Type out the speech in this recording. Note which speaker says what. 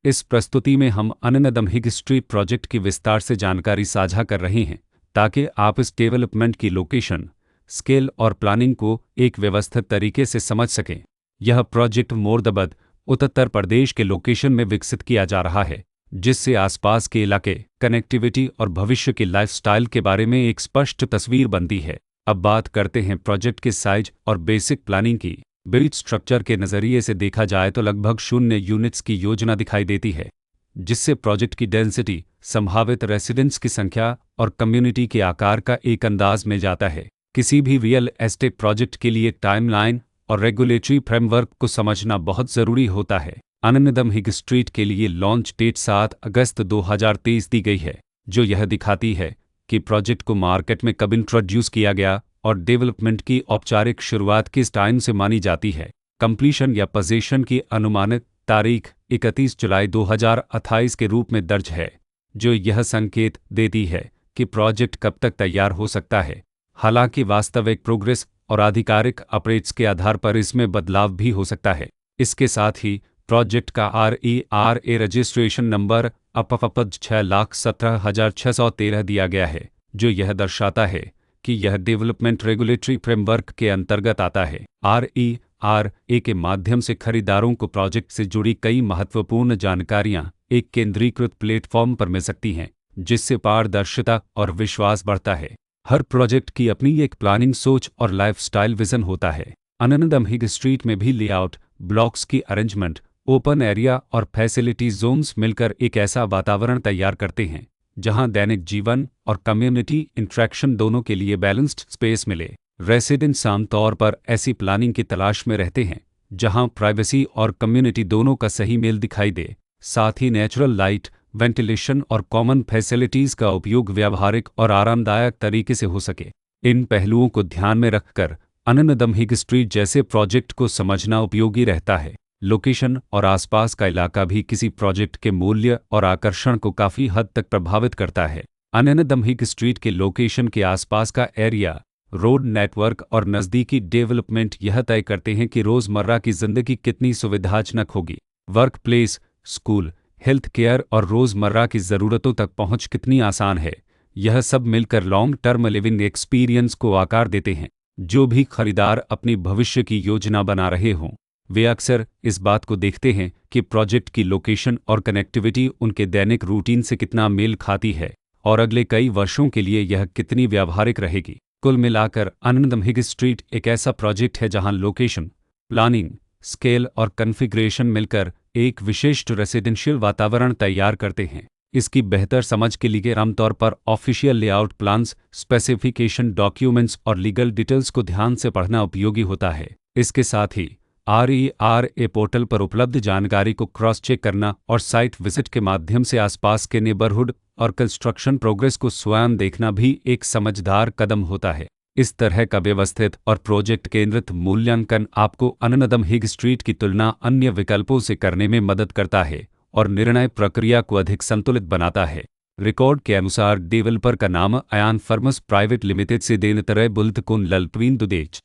Speaker 1: इस प्रस्तुति में हम अननदम हिग स्ट्रीट प्रोजेक्ट की विस्तार से जानकारी साझा कर रहे हैं ताकि आप इस डेवलपमेंट की लोकेशन, स्केल और प्लानिंग को एक व्यवस्थित तरीके से समझ सकें। यह प्रोजेक्ट मोरदाबाद, उत्तर प्रदेश के लोकेशन में विकसित किया जा रहा है, जिससे आसपास के इलाके, कनेक्टिविटी और भविष्य के लाइफस्टाइल के बारे में एक स्पष्ट तस्वीर बनती है। अब बात करते हैं प्रोजेक्ट के साइज और बेसिक प्लानिंग की। बिल्ड स्ट्रक्चर के नज़रिए से देखा जाए तो लगभग 0 यूनिट्स की योजना दिखाई देती है, जिससे प्रोजेक्ट की डेंसिटी, संभावित रेसिडेंट्स की संख्या और कम्युनिटी के आकार का एक अंदाज मिल जाता है। किसी भी रियल एस्टेट प्रोजेक्ट के लिए टाइमलाइन और रेगुलेटरी फ्रेमवर्क को समझना बहुत ज़रूरी होता है। अननदम हिग स्ट्रीट के लिए लॉन्च डेट 7 अगस्त 2023 दी गई है, जो यह दिखाती है कि प्रोजेक्ट को मार्केट में कब इंट्रोड्यूस किया गया और डेवलपमेंट की औपचारिक शुरुआत किस टाइम से मानी जाती है। कंप्लीशन या पोजीशन की अनुमानित तारीख 31 जुलाई 2028 के रूप में दर्ज है, जो यह संकेत देती है कि प्रोजेक्ट कब तक तैयार हो सकता है। हालांकि वास्तविक प्रोग्रेस और आधिकारिक अपडेट्स के आधार पर इसमें बदलाव भी हो सकता है। इसके साथ ही प्रोजेक्ट का RERA रजिस्ट्रेशन नंबर अपफपद 6,17,613 दिया गया है, जो यह दर्शाता है कि यह डेवलपमेंट रेगुलेटरी फ्रेमवर्क के अंतर्गत आता है। RERA के माध्यम से खरीदारों को प्रोजेक्ट से जुड़ी कई महत्वपूर्ण जानकारियां एक केंद्रीकृत प्लेटफॉर्म पर मिल सकती हैं, जिससे पारदर्शिता और विश्वास बढ़ता है। हर प्रोजेक्ट की अपनी एक प्लानिंग सोच और लाइफस्टाइल विजन होता है। अननदम हिग स्ट्रीट में भी लेआउट, ब्लॉक्स की अरेंजमेंट, ओपन एरिया और फैसिलिटी जोन्स मिलकर एक ऐसा वातावरण तैयार करते हैं जहां दैनिक जीवन और कम्युनिटी इंट्रैक्शन दोनों के लिए बैलेंस्ड स्पेस मिले। रेसिडेंट्स आमतौर पर ऐसी प्लानिंग की तलाश में रहते हैं जहां प्राइवेसी और कम्युनिटी दोनों का सही मेल दिखाई दे। साथ ही नेचुरल लाइट, वेंटिलेशन और कॉमन फैसिलिटीज़ का उपयोग व्यावहारिक और आरामदायक तरीके से हो सके। इन पहलुओं को ध्यान में रखकर अननदम हिग स्ट्रीट जैसे प्रोजेक्ट को समझना उपयोगी रहता है। लोकेशन और आसपास का इलाका भी किसी प्रोजेक्ट के मूल्य और आकर्षण को काफ़ी हद तक प्रभावित करता है। अननदम हिग स्ट्रीट के लोकेशन के आसपास का एरिया, रोड नेटवर्क और नज़दीकी डेवलपमेंट यह तय करते हैं कि रोज़मर्रा की ज़िंदगी कितनी सुविधाजनक होगी। Work place, school, health care और रोज़मर्रा की ज़रूरतों तक पहुंच कितनी आसान है। यह सब मिलकर लॉन्ग टर्म लिविंग एक्सपीरियंस को आकार देते हैं। जो भी खरीदार अपनी भविष्य की योजना बना रहे हों, वे अक्सर इस बात को देखते हैं कि प्रोजेक्ट की लोकेशन और कनेक्टिविटी उनके दैनिक रूटीन से कितना मेल खाती है और अगले कई वर्षों के लिए यह कितनी व्यावहारिक रहेगी। कुल मिलाकर अननदम हिग स्ट्रीट एक ऐसा प्रोजेक्ट है जहां लोकेशन, प्लानिंग, स्केल और कॉन्फ़िगरेशन मिलकर एक विशिष्ट रेसिडेंशियल वातावरण तैयार करते हैं। इसकी बेहतर समझ के लिए आमतौर पर official layout plans, specification documents और लीगल डिटेल्स को ध्यान से पढ़ना उपयोगी होता है। इसके साथ ही RERA पोर्टल पर उपलब्ध जानकारी को क्रॉस चेक करना और साइट विजिट के माध्यम से आसपास के नेबरहुड और कंस्ट्रक्शन प्रोग्रेस को स्वयं देखना भी एक समझदार कदम होता है। इस तरह का व्यवस्थित और प्रोजेक्ट केंद्रित मूल्यांकन आपको अननदम हिग स्ट्रीट की तुलना अन्य विकल्पों से करने में मदद करता है और निर्णय प्रक्रिया को अधिक संतुलित बनाता है। रिकॉर्ड के अनुसार डेवलपर का नाम अयान फर्म्स प्राइवेट लिमिटेड से देनतरे बुल्तकुन लल्पवीन दुदेच।